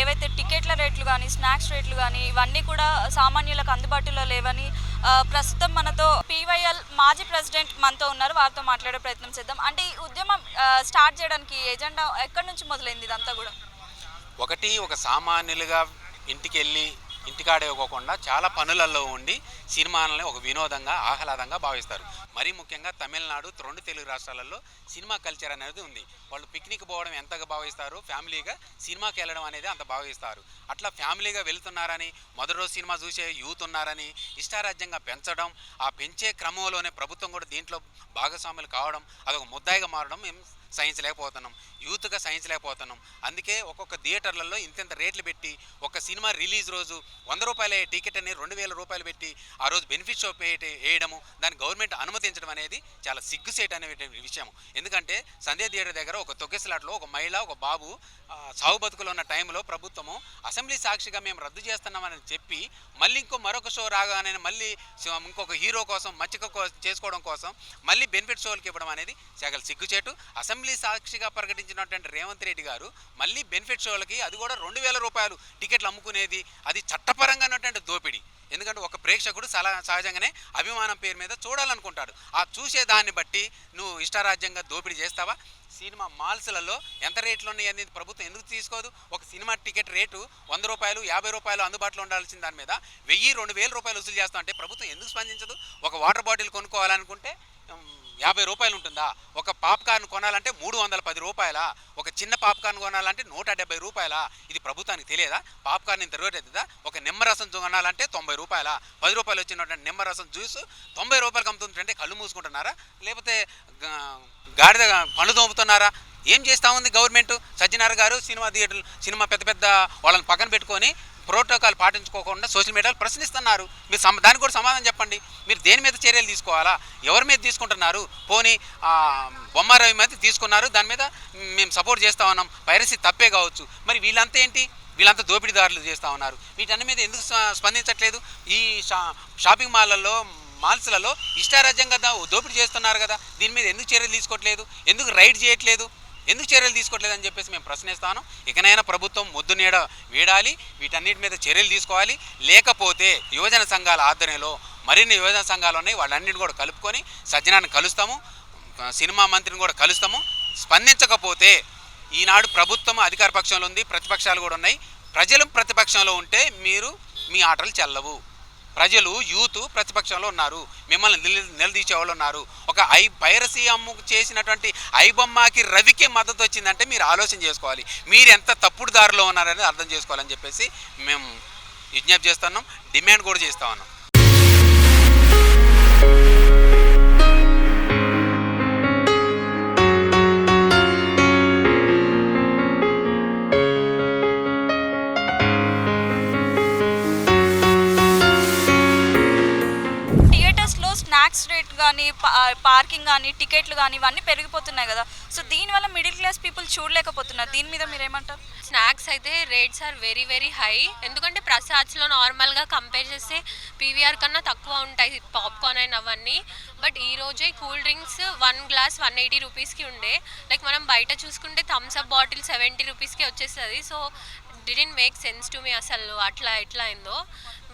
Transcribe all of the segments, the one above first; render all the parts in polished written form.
ఏవైతే టికెట్ల రేట్లు కానీ స్నాక్స్ రేట్లు కానీ ఇవన్నీ కూడా సామాన్యులకు అందుబాటులో లేవని ప్రస్తుతం మనతో పీవైఎల్ మాజీ ప్రెసిడెంట్ మనతో ఉన్నారు. వారితో మాట్లాడే ప్రయత్నం చేద్దాం. అంటే ఈ ఉద్యమం స్టార్ట్ చేయడానికి ఎజెండా ఎక్కడి నుంచి మొదలైంది ఇదంతా కూడా? ఒక సామాన్యులుగా ఇంటికి వెళ్ళి ఇంటికాడే ఇవ్వకుండా చాలా పనులలో ఉండి సినిమాలని ఒక వినోదంగా ఆహ్లాదంగా భావిస్తారు. మరీ ముఖ్యంగా తమిళనాడు, 2 తెలుగు రాష్ట్రాలలో సినిమా కల్చర్ అనేది ఉంది. వాళ్ళు పిక్నిక్ పోవడం ఎంతగా భావిస్తారు, ఫ్యామిలీగా సినిమాకి వెళ్ళడం అనేది అంత భావిస్తారు. అట్లా ఫ్యామిలీగా వెళ్తున్నారని, మొదటి రోజు సినిమా చూసే యూత్ ఉన్నారని ఇష్టారాజ్యంగా పెంచడం, ఆ పెంచే క్రమంలోనే ప్రభుత్వం కూడా దీంట్లో భాగస్వాములు కావడం, అదొక ముద్దాయిగా మారడం మేము సహించలేకపోతున్నాం. యూత్గా సహించలేకపోతున్నాం. అందుకే ఒక్కొక్క థియేటర్లలో ఇంత రేట్లు పెట్టి ఒక సినిమా రిలీజ్ రోజు 100 రూపాయల టికెట్ అని 2000 రూపాయలు పెట్టి ఆ రోజు బెనిఫిట్ షో వేయడము, దాన్ని గవర్నమెంట్ అనుమతించడం అనేది చాలా సిగ్గుసేట్ అనే విషయం. ఎందుకంటే సంధ్య థియేటర్ దగ్గర ఒక తొక్కెసలాట్లో ఒక మహిళ, ఒక బాబు సాగు బతుకులు ఉన్న టైంలో ప్రభుత్వము అసెంబ్లీ సాక్షిగా మేము రద్దు చేస్తున్నామని చెప్పి మళ్ళీ మరొక షో రాగానే మళ్ళీ ఇంకొక హీరో కోసం మచ్చిక చేసుకోవడం కోసం మళ్ళీ బెనిఫిట్ షోలకి ఇవ్వడం అనేది చాలా సిగ్గుచేటు. అసెంబ్లీ సాక్షిగా ప్రకటించినటువంటి రేవంత్ రెడ్డి గారు మళ్ళీ బెనిఫిట్ షోలకి, అది కూడా 2000 రూపాయలు టికెట్లు అమ్ముకునేది అది చట్టపరంగా ఉన్నటువంటి దోపిడీ. ఎందుకంటే ఒక ప్రేక్షకుడు సహజంగానే అభిమానం పేరు మీద చూడాలనుకుంటాడు. ఆ చూసే దాన్ని బట్టి నువ్వు ఇష్టారాజ్యంగా దోపిడీ చేస్తావా? సినిమా మాల్స్లలో ఎంత రేట్లు ఉన్నాయి అనేది ప్రభుత్వం ఎందుకు తీసుకోదు? ఒక సినిమా టికెట్ రేటు 100 రూపాయలు, 50 రూపాయలు అందుబాటులో ఉండాల్సిన దాని మీద 1000-2000 రూపాయలు వసూలు చేస్తాం అంటే ప్రభుత్వం ఎందుకు స్పందించదు? ఒక వాటర్ బాటిల్ కొనుక్కోవాలనుకుంటే 50 రూపాయలు ఉంటుందా? ఒక పాప్కార్న్ కొనాలంటే 310 రూపాయలా? ఒక చిన్న పాప్కార్న్ కొనాలంటే 170 రూపాయలా? ఇది ప్రభుత్వానికి తెలియదా? పాప్కార్న్ ఇంత రేట్ అవుతుందా? ఒక నిమ్మరసం కొనాలంటే 90 రూపాయలా? 10 రూపాయలు వచ్చినటువంటి నిమ్మరసం జ్యూస్ 90 రూపాయలకు అమ్ముతుంటే కళ్ళు మూసుకుంటున్నారా? లేకపోతే గాడిద పళ్ళు తోముతున్నారా? ఏం చేస్తూ ఉంది గవర్నమెంట్? సజ్జనార్ గారు సినిమా పెద్ద వాళ్ళని పక్కన పెట్టుకొని ప్రోటోకాల్ పాటించుకోకుండా సోషల్ మీడియాలో ప్రశ్నిస్తున్నారు. మీరు దానికి కూడా సమాధానం చెప్పండి. మీరు దేని మీద చర్యలు తీసుకోవాలా? ఎవరి మీద తీసుకుంటున్నారు? పోనీ బొమ్మారావు మీద తీసుకున్నారు, దాని మీద మేము సపోర్ట్ చేస్తూ ఉన్నాం, పైరసీ తప్పే కావచ్చు. మరి వీళ్ళంతా ఏంటి? వీళ్ళంతా దోపిడీదారులు చేస్తూ ఉన్నారు. వీటన్ని మీద ఎందుకు స్పందించట్లేదు? ఈ షాపింగ్ మాల్స్లలో ఇష్టారాజ్యంగా దోపిడీ చేస్తున్నారు కదా, దీని మీద ఎందుకు చర్యలు తీసుకోవట్లేదు? ఎందుకు రైడ్ చేయట్లేదు? ఎందుకు చర్యలు తీసుకోవట్లేదని చెప్పేసి మేము ప్రశ్నిస్తాను. ఇకనైనా ప్రభుత్వం ముద్దు నీడ వీడాలి, వీటన్నిటి మీద చర్యలు తీసుకోవాలి. లేకపోతే యువజన సంఘాల ఆధ్వర్యంలో మరిన్ని యువజన సంఘాలు ఉన్నాయి, వాళ్ళన్నింటిని కూడా కలుపుకొని సజ్జనాన్ని కలుస్తాము, సినిమా మంత్రిని కూడా కలుస్తాము. స్పందించకపోతే ఈనాడు ప్రభుత్వం అధికార పక్షంలో ఉంది, ప్రతిపక్షాలు కూడా ఉన్నాయి. ప్రజలు ప్రతిపక్షంలో ఉంటే మీ ఆటలు చెల్లవు. ప్రజలు యూత్ ప్రతిపక్షంలో ఉన్నారు, మిమ్మల్ని నిలదీసే వాళ్ళు ఉన్నారు. ఒక పైరసీ చేసినటువంటి ఐబొమ్మకి రవికే మద్దతు వచ్చిందంటే మీరు ఆలోచన చేసుకోవాలి, మీరు ఎంత తప్పుడు దారిలో ఉన్నారనేది అర్థం చేసుకోవాలని చెప్పేసి మేము విజ్ఞప్తి చేస్తున్నాం, డిమాండ్ కూడా చేస్తా ఉన్నాం. స్నాక్స్ రేట్ కానీ పార్కింగ్ కానీ టికెట్లు కానీ ఇవన్నీ పెరిగిపోతున్నాయి కదా. సో దీనివల్ల మిడిల్ క్లాస్ పీపుల్ చూడలేకపోతున్నారు. దీని మీద మీరు ఏమంటారు? స్నాక్స్ అయితే rates are very very high. ఎందుకంటే ప్రసాద్స్లో నార్మల్గా కంపేర్ చేస్తే పీవీఆర్ కన్నా తక్కువ ఉంటాయి పాప్కార్న్ అండ్ అవన్నీ. బట్ ఈ రోజే కూల్ డ్రింక్స్ 1 గ్లాస్ 180 రూపీస్కి ఉండే. లైక్ మనం బయట చూసుకుంటే థమ్స్అప్ బాటిల్ 70 రూపీస్కి వచ్చేస్తుంది. So didn't make sense to me అసలు అట్లా ఎట్లా అయిందో.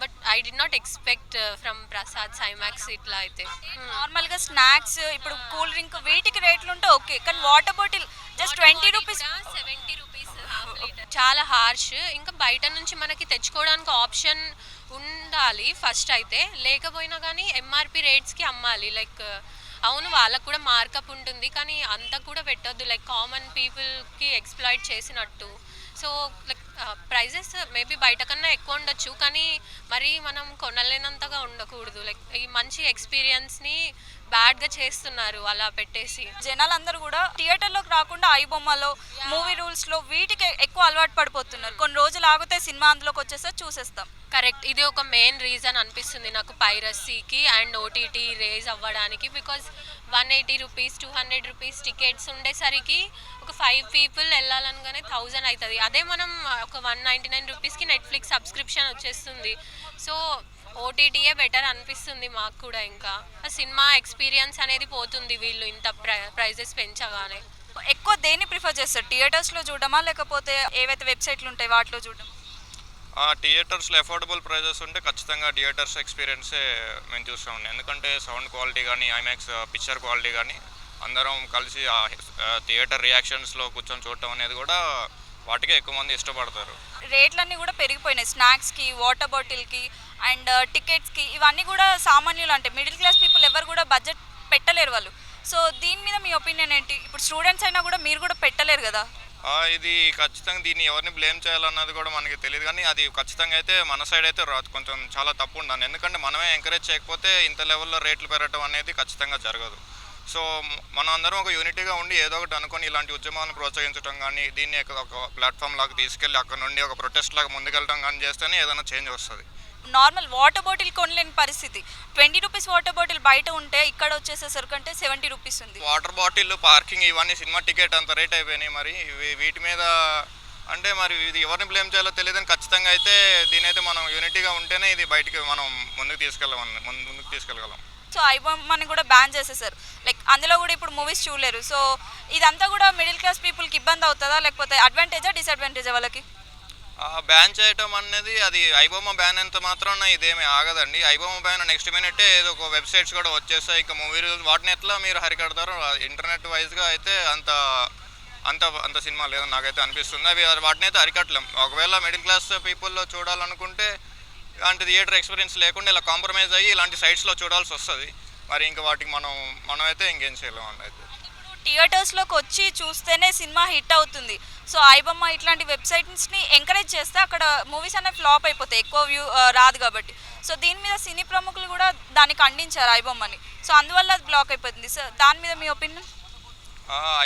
But I did not expect from Prasad IMAX ఇట్లా అయితే. నార్మల్గా స్నాక్స్ ఇప్పుడు కూల్ డ్రింక్ వీటికి రేట్లు ఉంటే ఓకే, కానీ water bottle just 20 rupees 70 rupees చాలా హార్ష్. ఇంకా బయట నుంచి మనకి తెచ్చుకోవడానికి ఆప్షన్ ఉండాలి ఫస్ట్ అయితే, లేకపోయినా కానీ ఎంఆర్పి రేట్స్కి అమ్మాలి. లైక్ అవును వాళ్ళకు కూడా మార్కప్ ఉంటుంది, కానీ అంత కూడా పెట్టొద్దు లైక్ కామన్ పీపుల్కి ఎక్స్ప్లాయిట్ చేసినట్టు. సో లైక్ ప్రైజెస్ మేబీ బయట కన్నా ఎక్కువ ఉండొచ్చు, కానీ మరి మనం కొనలేనంతగా ఉండకూడదు. లైక్ ఈ మంచి ఎక్స్పీరియన్స్ని బ్యాడ్గా చేస్తున్నారు అలా పెట్టేసి. జనాలందరూ కూడా థియేటర్లోకి రాకుండా ఐబొమ్మలో, మూవీ రూల్స్లో వీటికి ఎక్కువ అలవాటు పడిపోతున్నారు. కొన్ని రోజులు ఆగితే సినిమా అందులోకి వచ్చేస్తే చూసేస్తాం. కరెక్ట్, ఇది ఒక మెయిన్ రీజన్ అనిపిస్తుంది నాకు పైరసీకి అండ్ ఓటీటీ రేజ్ అవ్వడానికి. బికాజ్ 180 రూపీస్ 200 రూపీస్ టికెట్స్ ఉండేసరికి ఒక 5 పీపుల్ వెళ్ళాలనగానే 1000 అవుతుంది. అదే మనం ఒక 199 రూపీస్కి నెట్ఫ్లిక్స్ సబ్స్క్రిప్షన్ వచ్చేస్తుంది. సో ఓటీటీయే బెటర్ అనిపిస్తుంది మాకు కూడా. ఇంకా సినిమా ఎక్స్పీరియన్స్ అనేది పోతుంది వీళ్ళు ఇంత ప్రైజెస్ పెంచగానే. ఎక్కువ దేన్ని ప్రిఫర్ చేస్తారు, థియేటర్స్లో చూడమా లేకపోతే ఏవైతే వెబ్సైట్లు ఉంటాయి వాటిలో చూడమా? థియేటర్స్లో ఎఫోర్డబుల్ ప్రైజెస్ ఉంటే ఖచ్చితంగా థియేటర్స్ ఎక్స్పీరియన్సే మేము చూస్తామండి. ఎందుకంటే సౌండ్ క్వాలిటీ కానీ ఐమాక్స్ పిక్చర్ క్వాలిటీ కానీ అందరం కలిసి థియేటర్ రియాక్షన్స్లో కూర్చొని చూడటం అనేది కూడా వాటికే ఎక్కువ మంది ఇష్టపడతారు. రేట్లన్నీ కూడా పెరిగిపోయినాయి, స్నాక్స్కి, వాటర్ బాటిల్కి అండ్ టికెట్స్కి. ఇవన్నీ కూడా సామాన్యులు అంటే మిడిల్ క్లాస్ పీపుల్ ఎవరు కూడా బడ్జెట్ పెట్టలేరు వాళ్ళు. సో దీని మీద మీ ఒపీనియన్ ఏంటి? ఇప్పుడు స్టూడెంట్స్ అయినా కూడా మీరు కూడా పెట్టలేరు కదా. ఇది ఖచ్చితంగా దీన్ని ఎవరిని బ్లేమ్ చేయాలన్నది కూడా మనకి తెలియదు, కానీ అది ఖచ్చితంగా అయితే మన సైడ్ అయితే కొంచెం చాలా తప్పు ఉండాలి. ఎందుకంటే మనమే ఎంకరేజ్ చేయకపోతే ఇంత లెవెల్లో రేట్లు పెరగడం అనేది ఖచ్చితంగా జరగదు. సో మనం అందరం ఒక యూనిటీగా ఉండి ఏదో ఒకటి అనుకొని ఇలాంటి ఉద్యమాలను ప్రోత్సహించడం కానీ, దీన్ని ఒక ప్లాట్ఫామ్ లాగా తీసుకెళ్ళి అక్కడ నుండి ఒక ప్రొటెస్ట్ లాగా ముందుకెళ్ళడం కానీ చేస్తేనే ఏదైనా చేంజ్ వస్తుంది. నార్మల్ వాటర్ బాటిల్ కొనలేని పరిస్థితి, 20 రూపీస్ వాటర్ బాటిల్ బయట ఉంటే ఇక్కడ వచ్చేసేసరికి అంటే 70 రూపీస్ ఉంది. వాటర్ బాటిల్, పార్కింగ్, ఇవన్నీ సినిమా టికెట్ అంత రేట్ అయిపోయినాయి. మరి వీటి మీద అంటే మరి ఇది ఎవరిని బ్లేమ్ చేయాలో తెలియదని ఖచ్చితంగా అయితే దీనైతే మనం యూనిటీగా ఉంటేనే ఇది బయటికి మనం ముందుకు తీసుకెళ్ళగలం. సో ఐబొమ్మని కూడా బ్యాన్ చేసేసారు, లైక్ అందులో కూడా ఇప్పుడు మూవీస్ చూడలేరు. సో ఇదంతా కూడా మిడిల్ క్లాస్ పీపుల్కి ఇబ్బంది అవుతుందా లేకపోతే అడ్వాంటేజా డిసడ్వాంటేజా వాళ్ళకి? బ్యాన్ చేయటం అనేది అది ఐబొమ్మ బ్యాన్ ఎంత మాత్రం ఇదేమీ ఆగదండి. ఐబొమ్మ బ్యాన్ నెక్స్ట్ మినిటే ఏదో ఒక వెబ్సైట్స్ కూడా వచ్చేస్తాయి. ఇంకా మూవీ రూల్స్ వాటిని ఎట్లా మీరు హరికడతారో ఇంటర్నెట్ వైజ్గా అయితే అంత అంత అంత సినిమా లేదని నాకైతే అనిపిస్తుంది. వాటిని అయితే అరికట్టలేం. ఒకవేళ మిడిల్ క్లాస్ పీపుల్లో చూడాలనుకుంటే ఇలాంటి థియేటర్ ఎక్స్పీరియన్స్ లేకుండా ఇలా కాంప్రమైజ్ అయ్యి ఇలాంటి సైట్స్లో చూడాల్సి వస్తుంది. మరి ఇంకా వాటికి మనమైతే ఇంకేం చేయలేము అండి. అయితే థియేటర్స్లోకి వచ్చి చూస్తేనే సినిమా హిట్ అవుతుంది. సో ఐబొమ్మ ఇట్లాంటి వెబ్సైట్స్ని ఎంకరేజ్ చేస్తే అక్కడ మూవీస్ అనేవి ఫ్లాప్ అయిపోతాయి, ఎక్కువ వ్యూ రాదు కాబట్టి. సో దీని మీద సినీ ప్రముఖులు కూడా దాన్ని ఖండించారు ఐబొమ్మని. సో అందువల్ల అది బ్లాక్ అయిపోతుంది. సో దాని మీద మీ ఒపీనియన్?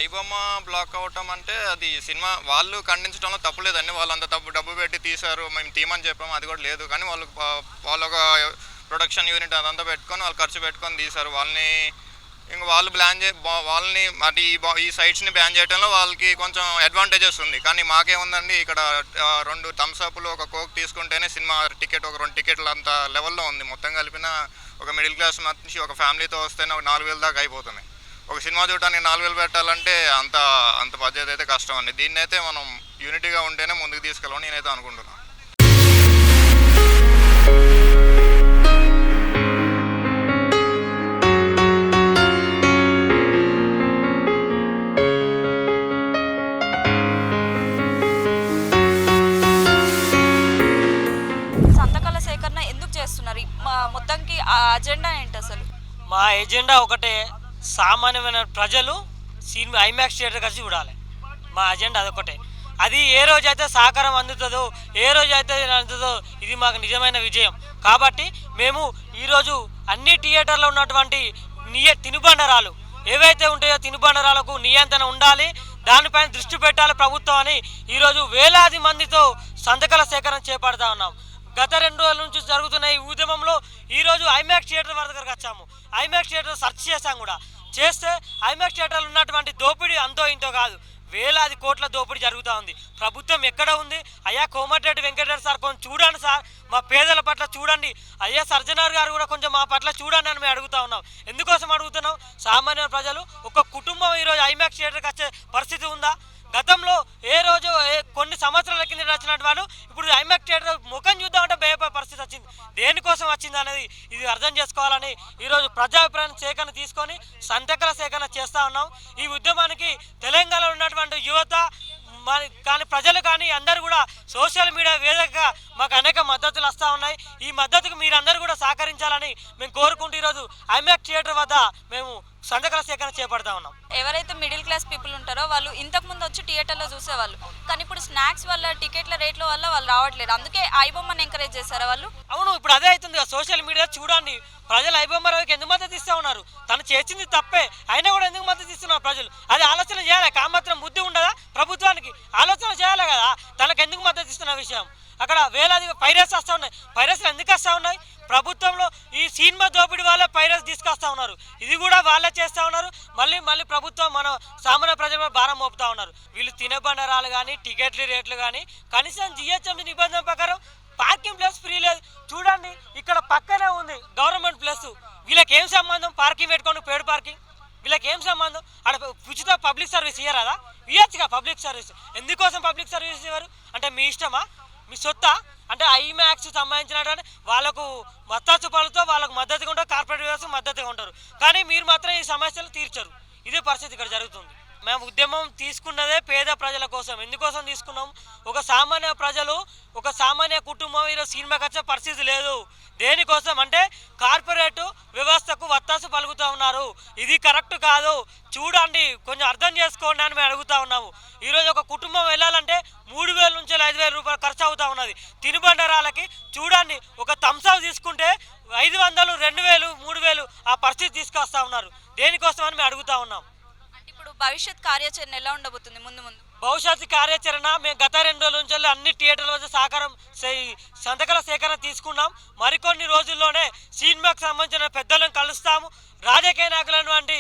ఐబొమ్మ బ్లాక్ అవటం అంటే అది సినిమా వాళ్ళు ఖండించడంలో తప్పులేదండి. వాళ్ళు అంత డబ్బు పెట్టి తీశారు, మేము తీయమని చెప్పాము, అది కూడా లేదు. కానీ వాళ్ళు ఒక ప్రొడక్షన్ యూనిట్ అదంతా పెట్టుకొని వాళ్ళు ఖర్చు పెట్టుకొని తీశారు. వాళ్ళని మరి ఈ సైట్స్ని బ్యాన్ చేయడంలో వాళ్ళకి కొంచెం అడ్వాంటేజెస్ ఉంది. కానీ మాకేముందండి, ఇక్కడ 2 థమ్స్అప్లు ఒక కోక్ తీసుకుంటేనే సినిమా టికెట్ ఒక 2 టికెట్లు అంత లెవెల్లో ఉంది. మొత్తం కలిపిన ఒక మిడిల్ క్లాస్ నుంచి ఒక ఫ్యామిలీతో వస్తేనే ఒక 4,000 దాకా అయిపోతున్నాయి. ఒక సినిమా చూడడానికి 4,000 పెట్టాలంటే అంత బడ్జెట్ అయితే కష్టం అండి. దీన్ని అయితే మనం యూనిటీగా ఉంటేనే ముందుకు తీసుకెళ్ళమని నేనైతే అనుకుంటున్నాను. సంతకాల సేకరణ ఎందుకు చేస్తున్నారు? మొత్తానికి ఆ అజెండా ఏంటి అసలు? మా ఎజెండా ఒకటే, సామాన్యమైన ప్రజలు సినిమా ఐమాక్స్ థియేటర్ కలిసి చూడాలి. మా అజెండా అదొకటే. అది ఏ రోజైతే సహకారం అందుతుందో, ఏ రోజైతే అందుతుందో ఇది మాకు నిజమైన విజయం. కాబట్టి మేము ఈరోజు అన్ని థియేటర్లో ఉన్నటువంటి తినుబండరాలు ఏవైతే ఉంటాయో తినుబండరాలకు నియంత్రణ ఉండాలి, దానిపైన దృష్టి పెట్టాలి ప్రభుత్వం అని ఈరోజు వేలాది మందితో సంతకాల సేకరణ చేపడతా ఉన్నాం. గత 2 రోజుల నుంచి జరుగుతున్న ఈ ఉద్యమంలో ఈరోజు ఐమాక్స్ థియేటర్ వారి దగ్గరకు వచ్చాము. ఐమాక్స్ థియేటర్ సెర్చ్ చేశాం కూడా. చేస్తే ఐమాక్స్ థియేటర్లో ఉన్నటువంటి దోపిడీ అంతో ఇంతో కాదు, వేలాది కోట్ల దోపిడీ జరుగుతూ ఉంది. ప్రభుత్వం ఎక్కడ ఉంది? అయ్యా కోమటిరెడ్డి వెంకటరెడ్డి సార్ కొంచెం చూడండి సార్, మా పేదల పట్ల చూడండి. అయ్యా సర్జనార్ గారు కూడా కొంచెం మా పట్ల చూడండి అని మేము అడుగుతా ఉన్నాం. ఎందుకోసం అడుగుతున్నాం? సామాన్య ప్రజలు ఒక కుటుంబం ఈరోజు ఐమాక్స్ థియేటర్కి వచ్చే పరిస్థితి ఉందా? గతంలో ఏ రోజు కొన్ని సంవత్సరాల కింద వచ్చినట్టు వాళ్ళు ఇప్పుడు ఐమాక్స్ థియేటర్ ముఖం చూద్దామంటే భయపడే పరిస్థితి వచ్చింది. దేనికోసం వచ్చింది అనేది ఇది అర్థం చేసుకోవాలని ఈరోజు ప్రజాభిప్రాయం సేకరణ తీసుకొని సంతకాల సేకరణ చేస్తూ ఉన్నాం. ఈ ఉద్యమానికి తెలంగాణలో ఉన్నటువంటి యువత కానీ ప్రజలు కానీ అందరూ కూడా సోషల్ మీడియా వేదికగా మాకు అనేక మద్దతులు వస్తూ ఉన్నాయి. ఈ మద్దతుకు మీరందరూ కూడా సహకరించాలని మేము కోరుకుంటూ ఈరోజు ఐమాక్స్ థియేటర్ వద్ద మేము సంతకాల సేకరణ చేపడతా ఉన్నాం. ఎవరైతే మిడిల్ క్లాస్ పీపుల్ ఉంటారో వాళ్ళు ఇంతకుముందు వచ్చి థియేటర్లో చూసేవాళ్ళు, కానీ ఇప్పుడు స్నాక్స్ వల్ల టికెట్ల రేట్ల వల్ల వాళ్ళు రావట్లేదు. అందుకే ఐబొమ్మని ఎంకరేజ్ చేశారా వాళ్ళు? అవును, ఇప్పుడు అదే అవుతుంది. సోషల్ మీడియా చూడండి, ప్రజలు ఐబొమ్మ రవికి ఎందుకు మద్దతు ఇస్తూ ఉన్నారు? తను చేసింది తప్పే, అయినా కూడా ఎందుకు మద్దతు ఇస్తున్నారు ప్రజలు? అది ఆలోచన చేయాలి. కామాత్రం బుద్ధి ఉండదా ప్రభుత్వానికి? ఆలోచన చేయాలి కదా తనకు ఎందుకు మద్దతు ఇస్తున్న విషయం. అక్కడ వేలాది పైరస్ వస్తూ ఉన్నాయి. పైరస్లు ఎందుకు వస్తూ ఉన్నాయి? ప్రభుత్వంలో ఈ సినిమా దోపిడీ వాళ్ళే పైరస్ తీసుకొస్తా ఉన్నారు. ఇది కూడా వాళ్ళే చేస్తూ ఉన్నారు. మళ్ళీ ప్రభుత్వం మన సామాన్య ప్రజల భారం మోపుతా ఉన్నారు. వీళ్ళు తినబండరాలు కానీ టికెట్ల రేట్లు కానీ కనీసం జిహెచ్ఎంసీ నిబంధన ప్రకారం పార్కింగ్ ప్లేస్ ఫ్రీ లేదు. చూడండి ఇక్కడ పక్కనే ఉంది గవర్నమెంట్ ప్లేస్. వీళ్ళకి ఏం సంబంధం పార్కింగ్ పెట్టుకోండి? పేడ్ పార్కింగ్ వీళ్ళకి ఏం సంబంధం? అక్కడ ఉచిత పబ్లిక్ సర్వీస్ ఇయ్యరాదా? ఇవ్వచ్చుగా పబ్లిక్ సర్వీస్. ఎందుకోసం పబ్లిక్ సర్వీస్ ఇవ్వరు? అంటే మీ ఇష్టమా, మీ సొత్తా? అంటే ఐమాక్స్ సంబంధించినటువంటి వాళ్ళకు మద్దతు పలుతో వాళ్ళకు మద్దతుగా ఉంటారు, కార్పొరేట్ వ్యవస్థకు మద్దతుగా ఉంటారు. కానీ మీరు మాత్రం ఈ సమస్యలు తీర్చరు. ఇదే పరిస్థితి ఇక్కడ జరుగుతుంది. మేము ఉద్యమం తీసుకున్నదే పేద ప్రజల కోసం. ఎందుకోసం తీసుకున్నాం? ఒక సామాన్య ప్రజలు, ఒక సామాన్య కుటుంబం ఈరోజు సినిమాకి వచ్చే పరిస్థితి లేదు. దేనికోసం అంటే కార్పొరేట్ వ్యవస్థకు వత్తాసు పలుకుతూ ఉన్నారు. ఇది కరెక్ట్ కాదు, చూడండి, కొంచెం అర్థం చేసుకోండి అని మేము అడుగుతూ ఉన్నాము. ఈరోజు ఒక కుటుంబం వెళ్ళాలంటే 3,000 నుంచి 5,000 రూపాయలు ఖర్చు అవుతూ ఉన్నది. తినుబండరాలకి చూడండి, ఒక థమ్స్అప్ తీసుకుంటే 500, 2,000, 3,000 ఆ పరిస్థితి తీసుకొస్తా ఉన్నారు. దేనికోసం అని మేము అడుగుతా ఉన్నాం. ఇప్పుడు భవిష్యత్ కార్యాచరణ ఎలా ఉండబోతుంది ముందు ముందు? భవిష్యత్తు కార్యాచరణ మేము గత 2 రోజుల నుంచి అన్ని థియేటర్ల వద్ద సహకారం సంతకాల సేకరణ తీసుకున్నాం. మరికొన్ని రోజుల్లోనే సినిమాకు సంబంధించిన పెద్దలను కలుస్తాము. రాజకీయ నాయకులైనటువంటి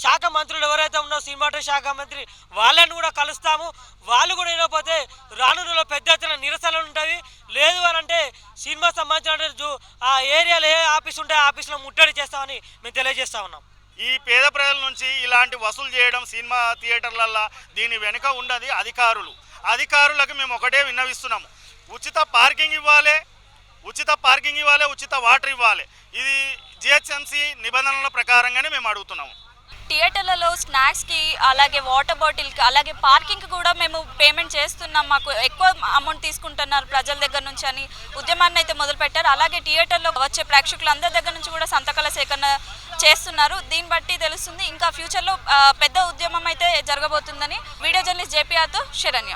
శాఖ మంత్రులు ఎవరైతే ఉన్నారో, సినిమాటో శాఖ మంత్రి, వాళ్ళని కూడా కలుస్తాము. వాళ్ళు కూడా వినకపోతే రానులో పెద్ద ఎత్తున నిరసనలు ఉంటాయి. లేదు అని అంటే సినిమా సంబంధించిన ఆ ఏరియాలో ఏ ఆఫీస్ ఉంటే ఆ ఆఫీస్లో ముట్టడి చేస్తామని మేము తెలియజేస్తా ఉన్నాం. ఈ పేద ప్రజల నుంచి ఇలాంటి వసూలు చేయడం సినిమా థియేటర్లల్లో దీని వెనుక ఉన్నది అధికారులకు మేము ఒకటే విన్నవిస్తున్నాము. ఉచిత పార్కింగ్ ఇవ్వాలి, ఉచిత వాటర్ ఇవ్వాలి. ఇది జిహెచ్ఎంసీ నిబంధనల ప్రకారంగానే మేము అడుగుతున్నాము. థియేటర్లలో స్నాక్స్కి, అలాగే వాటర్ బాటిల్కి, అలాగే పార్కింగ్కి కూడా మేము పేమెంట్ చేస్తున్నాం, మాకు ఎక్కువ అమౌంట్ తీసుకుంటున్నారు ప్రజల దగ్గర నుంచి అని ఉద్యమాన్ని అయితే మొదలుపెట్టారు. అలాగే థియేటర్లో వచ్చే ప్రేక్షకులందరి దగ్గర నుంచి కూడా సంతకాల సేకరణ చేస్తున్నారు. దీన్ని బట్టి తెలుస్తుంది ఇంకా ఫ్యూచర్లో పెద్ద ఉద్యమం అయితే జరగబోతుందని. వీడియో జర్నలిస్ట్ జేపీఆర్తో శరణ్య.